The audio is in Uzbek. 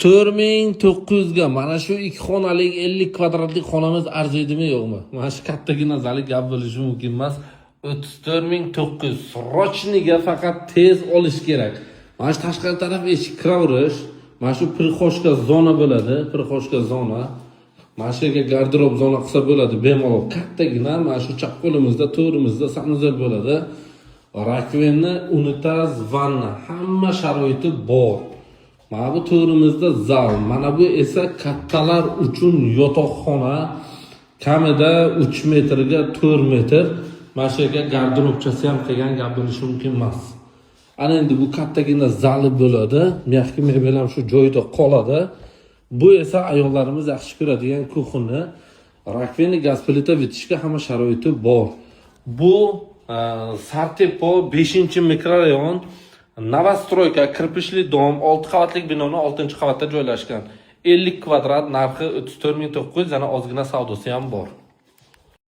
34.900 ga mana shu 2 xonali 50 kvadratlik xonamiz arziydimi yo'qmi? Mana shu kattagina zali gap bo'lishi mumkin emas. 34.900 srochniga faqat tez olish kerak. Mana shu tashqari taraf eshik kiraverish, mana shu prixoshka zona bo'ladi, prixoshka zona. Mana shu yerga garderob zona qilsa bo'ladi, bemalol kattagina, mana shu chap qo'limizda, to'g'rimizda sanuzel bo'ladi. Rakvenni, unitaz, vanna, hamma sharoiti bor. Mana bu to'g'rimizda zal, mana bu esa kattalar uchun yotoqxona, kamida 3 metrga 4 metr. Mana shu yerga garderobchasi ham qilgan gap bo'lishi mumkin emas. Ana endi bu kattagina zali bo'ladi, mexki mebel ham shu joyida qoladi. Bu esa ayollarimiz yaxshi ko'radigan kuxni. Rakveni gaz plita bitishga hamma sharoiti bor. Bu Sartepo 5-mikrorayon Novostroyka kirpishli dom 6 qavatlik binoni 6-qavatda joylashgan. 50 kvadrat, narxi 34.900, yana ozgina savdosi ham bor.